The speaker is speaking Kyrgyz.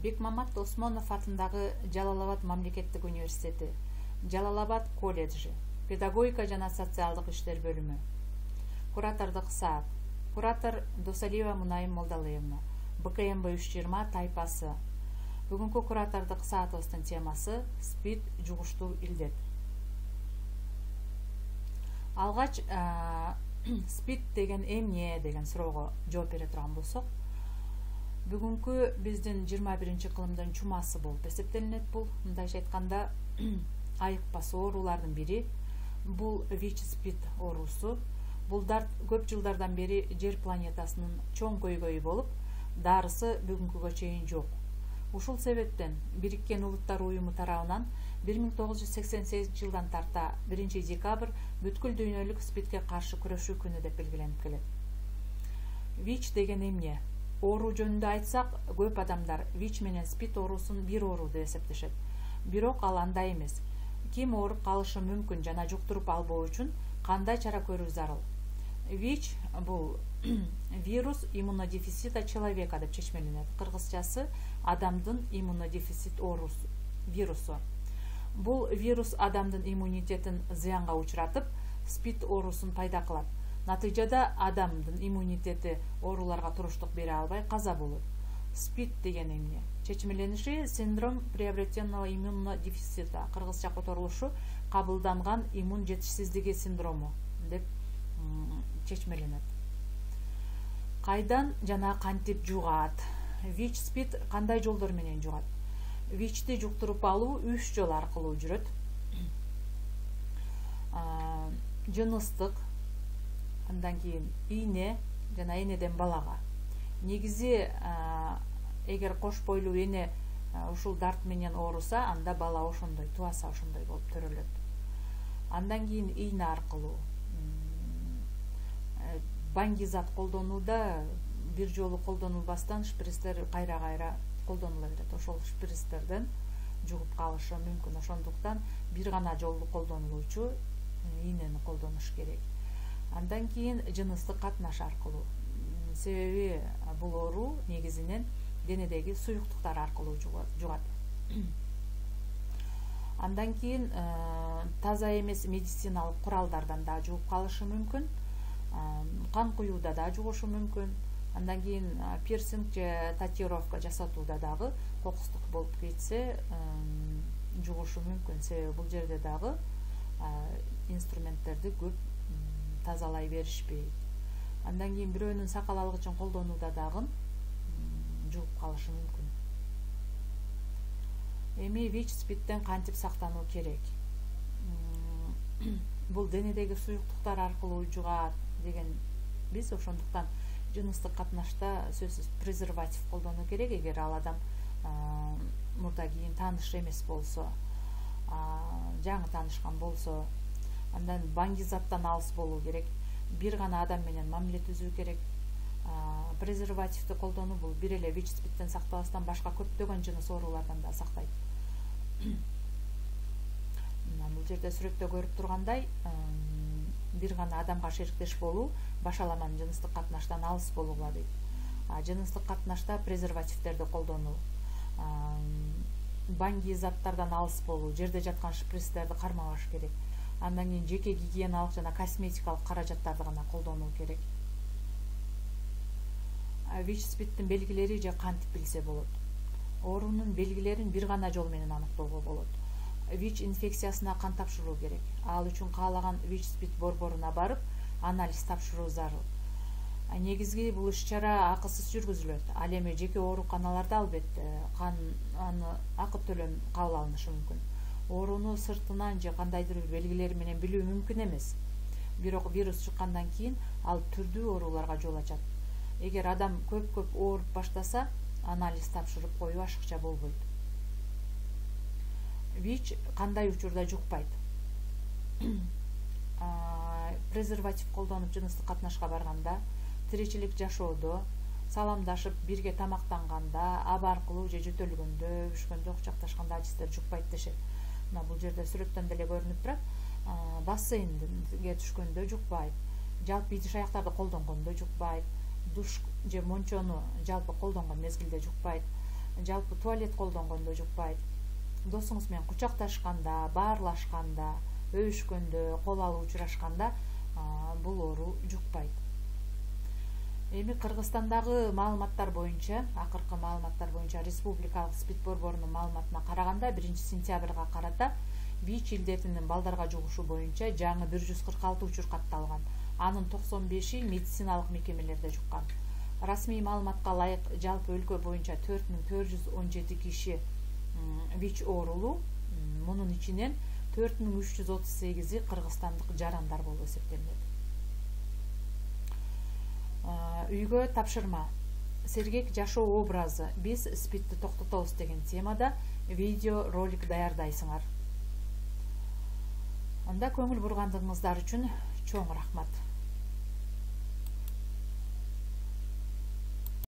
Бекмамат Осмонов атындагы Жалал-Абад мамлекеттик университети, Жалал-Абад колледжи, педагогика жана социалдык иштер бөлүмү. Куратордук саат. Куратор Досалиева Мунайым Молдалыевна, БКМБ 320 тайпасы. Бүгүнкү куратордук саатыбыздын темасы СПИД жугуштуу илдет. Алгач СПИД деген эмне деген суроого жооп бере турган болсок, бүгүнкү биздин 21 кылымдын чумасы болуп эсептелинет. Бул мындайча айтканда айыкпас оорулардын бири. Бул ВИЧ-СПИД оорусу. Бул дарт көп жылдардан бери жер планетасынын чоң көйгөйү болуп, дарысы бүгүнкүгө чейин жок. Ушул себептен Бириккен Улуттар Уюму тарабынан 1988 жылдан тарта 1 декабрь бүткүл дүйнөлүк СПИДке каршы күрөшүү күнү деп белгиленип келет. ВИЧ деген эмне? Оору жөнүндө айтсак, көп адамдар ВИЧ менен СПИД оорусун бир оору деп эсептешет. Бирок ал андай эмес. Ким ооруп калышы мүмкүн жана жуктуруп албоо үчүн кандай чара көрүү зарыл? ВИЧ бул вирус иммунодефицита человека деп чечмеленет. Кыргызчасы адамдын иммунодефицит вирусу. Бул вирус адамдын иммунитетин зыянга учуратып, СПИД оорусун пайда кылат. Натыйжада адамдын иммунитети ооруларга туруштук бере албай каза болот. СПИД деген эмне? Чечмелениши синдром приобретенного иммунодефицита, кыргызча которулушу кабылданган иммун жетишсиздиги синдрому деп чечмеленет. Кайдан жана кантип жугат? ВИЧ-СПИД кандай жолдор менен жугат? ВИЧти жуктуруп алуу 3 жол аркылуу жүрөт. Жыныстык, андан кийин ийне жана энеден балага. Негизи эгер кош бойлуу эне ушул дарт менен ооруса, анда бала ошондой, тубаса ошондой болуп төрөлөт. Андан кийин ийне аркылуу. Баңгизат колдонууда бир жолу колдонулбастан шприцтер кайра-кайра колдонула берет. Ошол шприцтерден жугуп калышы мүмкүн. Ошондуктан бир гана жолу колдонулуучу ийнени колдонуш керек. Андан кийин жыныстык катнаш аркылуу. Себеби бул оору негизинен денедеги суюктуктар аркылуу жугат. Андан кийин таза эмес медициналык куралдардан да жугуп калышы мүмкүн. Кан куюуда да жугушу мүмкүн. Андан кийин пирсинг же татуировка жасатууда дагы кокустук болуп кетсе жугушу мүмкүн. Себеби бул жерде дагы инструменттерди көп тазалай беришпейт. Андан кийин бирөөнүн сакал алгычын колдонууда дагы жугуп калышы мүмкүн. Эми ВИЧ-СПИДтен кантип сактануу керек? Бул денедеги суюктуктар аркылуу жугат деген биз ошондуктан жыныстык катнашта сөзсүз презерватив колдонуу керек. Эгер ал адам мурда кийин тааныш эмес болсо, жаңы таанышкан болсо, андан баңгизаттан алыс болуу керек. Бир гана адам менен мамиле түзүү керек. Презервативди колдонуу бул бир эле ВИЧ-СПИДтен сактабастан башка көптөгөн жыныс оорулардан да сактайт. Бул жерде сүрөттө көрүп тургандай, бир гана адамга шериктеш болуу башаламан жыныстык катнаштан алыс болууга дейт. Жыныстык катнашта презервативтерди колдонуу, баңгизаттардан алыс болуу, жерде жаткан шприцтерди кармабаш керек. Андан кийин жеке гигиеналык жана косметикалык каражаттарды гана колдонуу керек. ВИЧ-СПИДтин белгилери же кантип билсе болот? Оорунун белгилерин бир гана жол менен аныктоого болот. ВИЧ инфекциясына кан тапшыруу керек. Ал үчүн каалаган ВИЧ-СПИД борборуна барып, анализ тапшыруу зарыл. Негизги бул иш-чара акысыз жүргүзүлөт. Ал эми жеке ооруканаларда албетте аны акы төлөм кабыл алынышы мүмкүн. Ооруну сыртынан же кандайдыр бир белгилери менен билүү мүмкүн эмес. Бирок вирус чыккандан кийин ал түрдүү ооруларга жол ачат. Эгер адам көп ооруп баштаса, анализ тапшырып коюу ашыкча болбойт. ВИЧ кандай учурда жукпайт? Презерватив колдонуп жыныстык катнашка барганда, тиричилик жашоодо, саламдашып бирге тамактанганда, аба аркылуу же жөтөлгөндө, өбүшкөндө, кучакташканда адистер жукпайт дешет. Бул жерде сүрөттөн деле көрүнүп турат. Бассейнге түшкөндө жукпайт. Жалпы идиш аяктарды колдонгондо жукпайт. Душ же мончону жалпы колдонгон мезгилде жукпайт. жалпы туалет колдонгондо жукпайт. Досуңуз менен кучакташканда, баарлашканда, өбүшкөндө, кол алып учурашканда бул оору жукпайт. Эми Кыргызстандагы маалыматтар боюнча, акыркы маалыматтар боюнча Республикалык СПИД борборунун маалыматына караганда 1-сентябрга карата ВИЧ илдетинин балдарга жугушу боюнча жаңы 146 учур катталган. Анын 95-и медициналык мекемелерде жуккан. Расмий маалыматка ылайык жалпы өлкө боюнча 4417 киши ВИЧ оорулуу, мунун ичинен 4338-и кыргызстандык жарандар болуп эсептелет. Үйгө тапшырма. Сергек жашоо образы. Биз СПИДти токтотобуз деген темада видео ролик даярдайсыңар. Анда көңүл бургандыгыңыздар үчүн чоң рахмат.